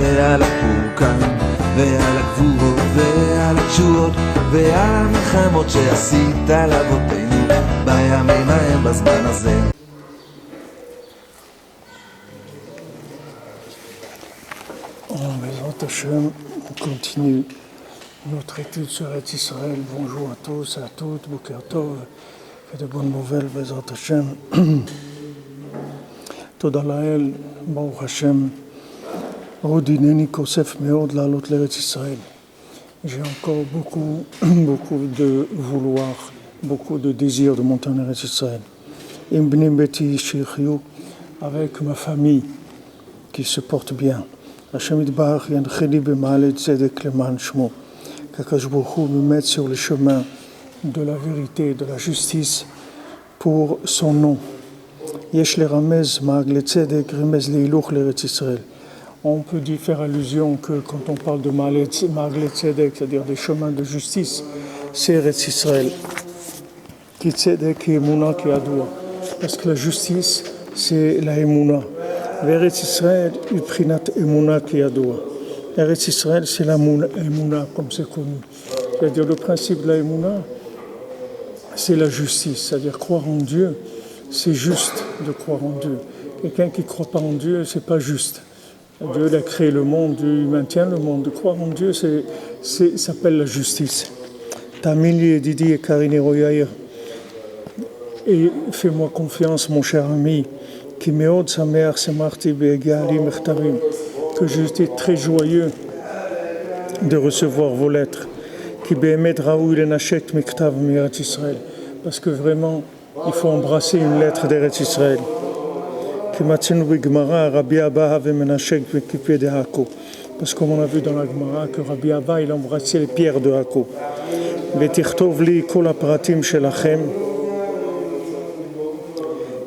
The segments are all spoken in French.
ועל הפורקן ועל הגבורות ועל התשועות ועל המלחמות שעשית לאבותינו בימים ההם בזמן הזה. Bézrat Hashem, on continue notre étude sur Israël. Bonjour à tous et à toutes, Boker Tov, et de bonnes nouvelles, Bézrat Hashem. Toda Lael, Baruch Hashem, Rodineni Kosef Meod Lalot l'Eretz Israël. J'ai encore beaucoup de vouloir, beaucoup de désir de monter en Eretz Israël. Imbni Beti Shirchiou, avec ma famille qui se porte bien. Hashem Yitbarach Yancheni B'Ma'ale Tzedek Leman Shmo. Qu'Akadosh Baruch Hu nous mette sur le chemin de la vérité, de la justice pour son nom. Yesh le Ramez Ma'agle Tzedek Remez Leiluch l'Eretz Israël. On peut faire allusion que quand on parle de Ma'agle Tzedek, c'est-à-dire des chemins de justice, c'est Eretz Israël. Ki Tzedek ki Emuna ki Adoua. Parce que la justice, c'est la Emuna. Eretz Israël, Prinat Emuna ki Adoua. Eretz Israël, c'est la Emuna, comme c'est connu. C'est-à-dire le principe de la Emuna, c'est la justice. C'est-à-dire croire en Dieu, c'est juste de croire en Dieu. Quelqu'un qui ne croit pas en Dieu, c'est pas juste. Dieu a créé le monde, Dieu maintient le monde. De croire en Dieu, ça s'appelle la justice. Tamili, Didi et Karine Royaïr. Et fais-moi confiance, mon cher ami, qui meod sameach semarti be'egali mechtavim, que j'étais très joyeux de recevoir vos lettres, qui be'emet raoui lenachek miktav mi'eretz Israël, parce que vraiment, il faut embrasser une lettre d'Eretz Israël. Parce que comme on a vu dans la Gemara que Rabbi Abba il embrassait les pierres de Hako.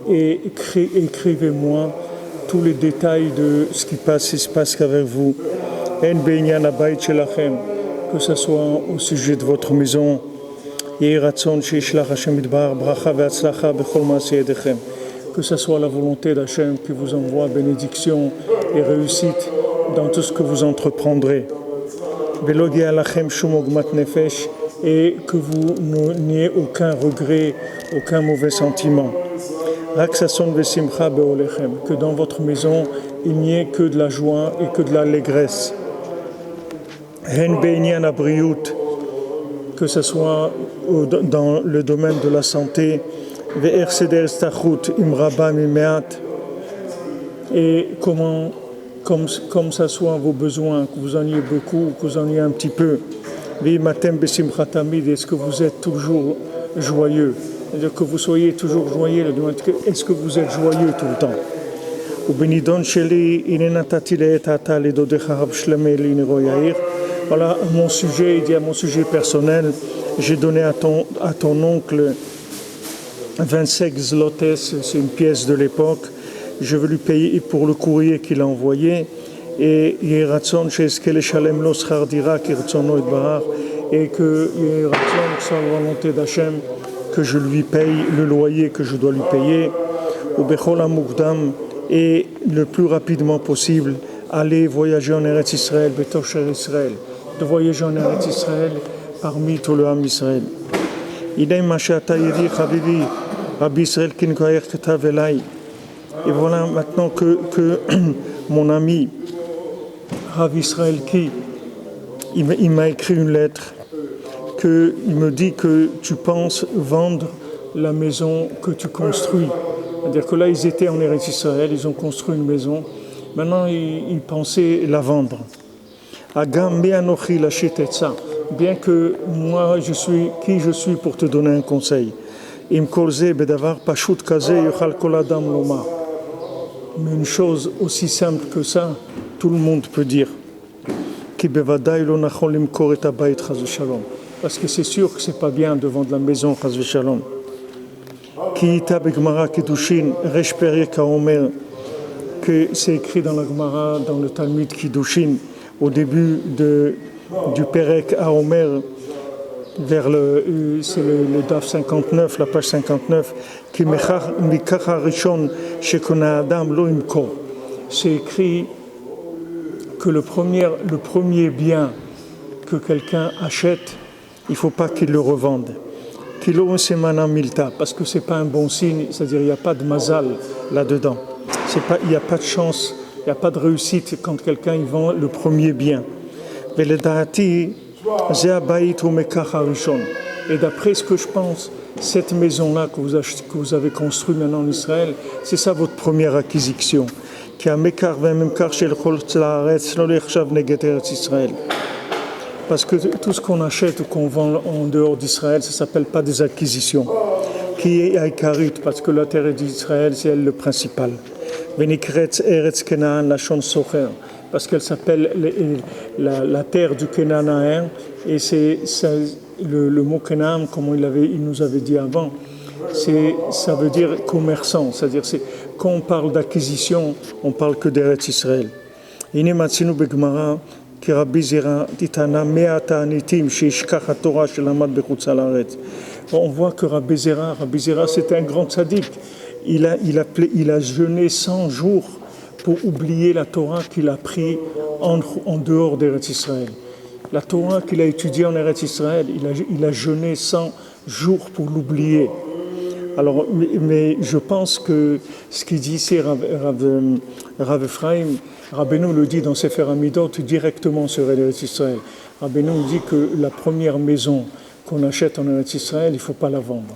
Et écrivez-moi tous les détails de ce qui se passe qu'avec vous. Que ce soit au sujet de votre maison. Que ce soit la volonté d'Hachem qui vous envoie bénédiction et réussite dans tout ce que vous entreprendrez. Et que vous n'ayez aucun regret, aucun mauvais sentiment. Que dans votre maison, il n'y ait que de la joie et que de l'allégresse. Que ce soit dans le domaine de la santé, et comme ça soit vos besoins, que vous en ayez beaucoup, que vous en ayez un petit peu. Est-ce que vous êtes toujours joyeux? C'est-à-dire que vous soyez toujours joyeux. Est-ce que vous êtes joyeux tout le temps? Voilà mon sujet, il dit à mon sujet personnel, j'ai donné à ton oncle 25 zlotes, c'est une pièce de l'époque, je veux lui payer pour le courrier qu'il a envoyé, et que soit la volonté d'Hachem que je lui paye le loyer que je dois lui payer, et le plus rapidement possible, aller voyager en Eretz Israël, Betocher Israël, de voyager en Eretz Israël parmi tout le Ham Israël. Et voilà maintenant que mon ami Rav Israël Ki, il m'a écrit une lettre, qu'il me dit que tu penses vendre la maison que tu construis. C'est-à-dire que là, ils étaient en Eretz Israël, ils ont construit une maison. Maintenant, ils pensaient la vendre. Bien que moi, je suis pour te donner un conseil. Mais une chose aussi simple que ça, tout le monde peut dire. Parce que c'est sûr que c'est pas bien de vendre la maison, chas v'shalom. Que c'est écrit dans la Gemara, dans le Talmud Kiddushin, au début du Perek Haomer, c'est le Daf 59, la page 59, c'est écrit que le premier bien que quelqu'un achète, il ne faut pas qu'il le revende. Kilo semana milta, parce que ce n'est pas un bon signe, c'est-à-dire il n'y a pas de mazal là-dedans. Il n'y a pas de chance, il n'y a pas de réussite quand quelqu'un il vend le premier bien. Et d'après ce que je pense, cette maison-là que vous avez construite maintenant en Israël, c'est ça votre première acquisition. Parce que tout ce qu'on achète ou qu'on vend en dehors d'Israël, ça ne s'appelle pas des acquisitions. Qui est Aïkarit, parce que la terre d'Israël, c'est elle le principal. Venikretz Eretz Kenaan Lachon Socher, parce qu'elle s'appelle la terre du Cananéen, et c'est le mot Canaan, comme il nous avait dit avant, ça veut dire commerçant, c'est-à-dire quand on parle d'acquisition, on parle que d'Eretz Israël. Ine matzinu begmara ki Rabbi Zera titana me'ata anitim sheishkach haTorah shelamad bechutz haaretz. On voit que Rabbi Zera c'était un grand tzaddik. Il a jeûné 100 jours pour oublier la Torah qu'il a pris en dehors d'Eretz Israël. La Torah qu'il a étudiée en Eretz Israël, il a jeûné 100 jours pour l'oublier. Alors, mais je pense que ce qu'il dit ici, Rav Ephraim, Rabbeinu le dit dans Sefer Hamidot directement sur Eretz Israël. Rabbeinu dit que la première maison qu'on achète en Eretz Israël, il ne faut pas la vendre.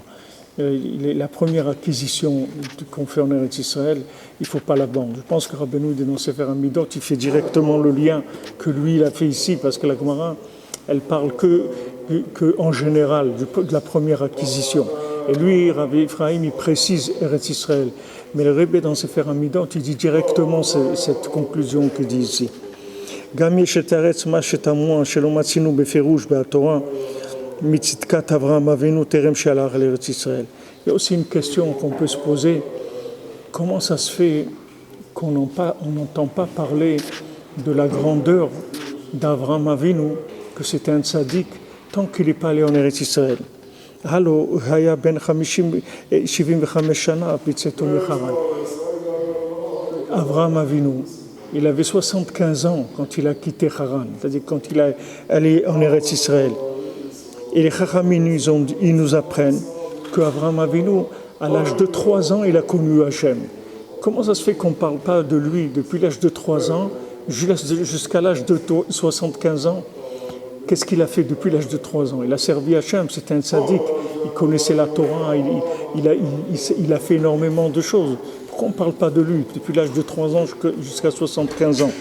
La première acquisition qu'on fait en Eretz Israël, il ne faut pas la vendre. Je pense que Rabbeinu dit dans Sefer Hamidot, il fait directement le lien que lui il a fait ici, parce que la Gemara, elle parle que en général de la première acquisition. Et lui, Rav Ephraim, il précise Eretz Israël. Mais le Rebbe dans Sefer Hamidot, il dit directement cette conclusion qu'il dit ici. Gam yeshet haaretz ma shetamua shelo matzinu beferush be'atorah mitzidkat Avraham Avinu terem she'alach l'Eretz Israël. Il y a aussi une question qu'on peut se poser. Comment ça se fait qu'on n'entend pas parler de la grandeur d'Avraham Avinu, que c'était un tzaddik, tant qu'il n'est pas allé en Eretz Israël? Halo, haya ben 75 shana pitzeto mecharan. Avraham Avinu, il avait 75 ans quand il a quitté Haran, c'est-à-dire quand il est allé en Eretz Israël. Et les Chachamim, ils nous apprennent qu'Avraham Avinu, à l'âge de 3 ans, il a connu Hachem. Comment ça se fait qu'on ne parle pas de lui depuis l'âge de 3 ans jusqu'à l'âge de 75 ans? Qu'est-ce qu'il a fait depuis l'âge de 3 ans? Il a servi Hachem, c'était un tzaddik, il connaissait la Torah, il a fait énormément de choses. Pourquoi on ne parle pas de lui depuis l'âge de 3 ans jusqu'à 75 ans?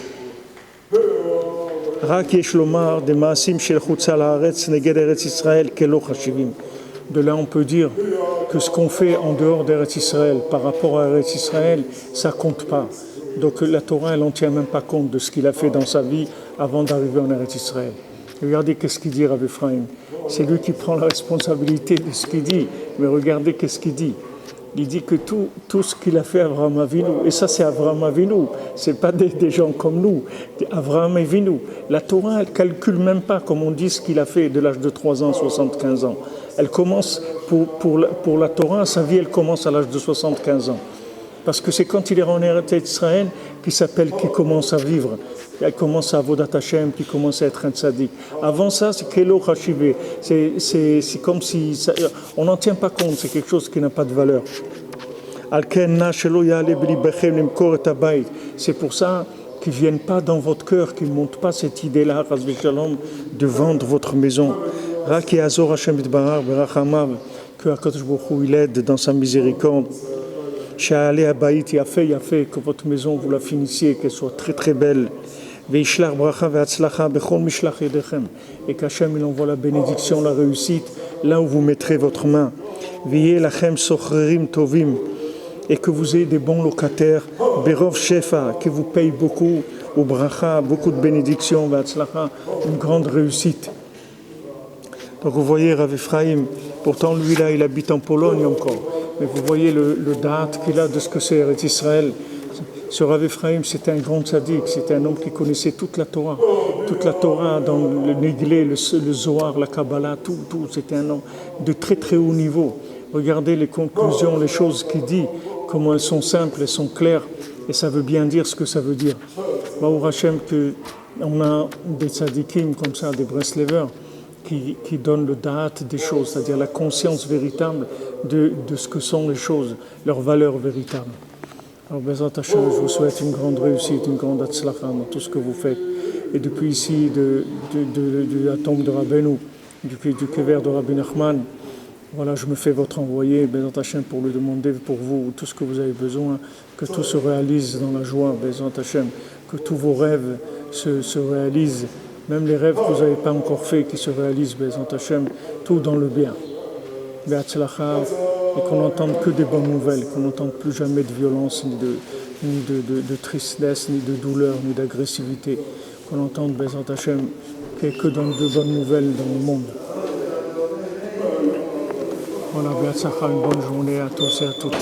De là, on peut dire que ce qu'on fait en dehors d'Eretz Israël par rapport à Eretz Israël, ça ne compte pas. Donc la Torah, elle n'en tient même pas compte de ce qu'il a fait dans sa vie avant d'arriver en Eretz Israël. Regardez qu'est-ce qu'il dit Rav Ephraim. C'est lui qui prend la responsabilité de ce qu'il dit. Mais regardez qu'est-ce qu'il dit. Il dit que tout ce qu'il a fait Avraham Avinu, et ça c'est Avraham Avinu, c'est pas des gens comme nous, Avraham Avinu. La Torah, elle ne calcule même pas, comme on dit, ce qu'il a fait de l'âge de 3 ans à 75 ans. Elle commence, pour la Torah, sa vie, elle commence à l'âge de 75 ans. Parce que c'est quand il est en Eretz Israël qu'il commence à vivre. Il commence à Avodat Hashem, qu'il commence à être un tzaddik. Avant ça, c'est Kelo Hashivé. C'est comme si... on n'en tient pas compte, c'est quelque chose qui n'a pas de valeur. C'est pour ça qu'ils ne viennent pas dans votre cœur, qu'ils ne montent pas cette idée-là, de vendre votre maison. Que Akadosh Baruch Hu, il aide dans sa miséricorde. Il a fait que votre maison, vous la finissiez, qu'elle soit très très belle. Et qu'Hachem, il envoie la bénédiction, la réussite, là où vous mettrez votre main. Et que vous ayez des bons locataires, Berov Shefa, qui vous payent beaucoup, ou Bracha, beaucoup de bénédictions, une grande réussite. Donc vous voyez Rav Ephraim, pourtant lui là, il habite en Pologne encore. Mais vous voyez le date qu'il a de ce que c'est Eretz Israël. Ce Rav Ephraim, c'était un grand tzaddik, c'était un homme qui connaissait toute la Torah dans le Néglé, le Zohar, la Kabbalah, tout. C'était un homme de très très haut niveau. Regardez les conclusions, les choses qu'il dit, comment elles sont simples, elles sont claires, et ça veut bien dire ce que ça veut dire. Baruch Hashem, que on a des tzadikim comme ça, des Breslevers, qui donnent le da'at des choses, c'est-à-dire la conscience véritable de ce que sont les choses, leur valeur véritable. Alors, Bezrat Hashem, je vous souhaite une grande réussite, une grande hatzlacha dans tout ce que vous faites. Et depuis ici, de la tombe de Rabbeinu, depuis du kever de Rabbi Nachman, voilà, je me fais votre envoyé, Bezrat Hashem, pour lui demander pour vous tout ce que vous avez besoin, que tout se réalise dans la joie, Bezrat Hashem, que tous vos rêves se réalisent, même les rêves que vous n'avez pas encore faits, qui se réalisent, Bezrat Hashem, tout dans le bien. Be'atzlacha, et qu'on n'entende que des bonnes nouvelles, qu'on n'entende plus jamais de violence, ni de tristesse, ni de douleur, ni d'agressivité, qu'on entende, Bezrat Hashem, qu'il n'y ait que de bonnes nouvelles dans le monde. Voilà, Be'atzlacha, une bonne journée à tous et à toutes.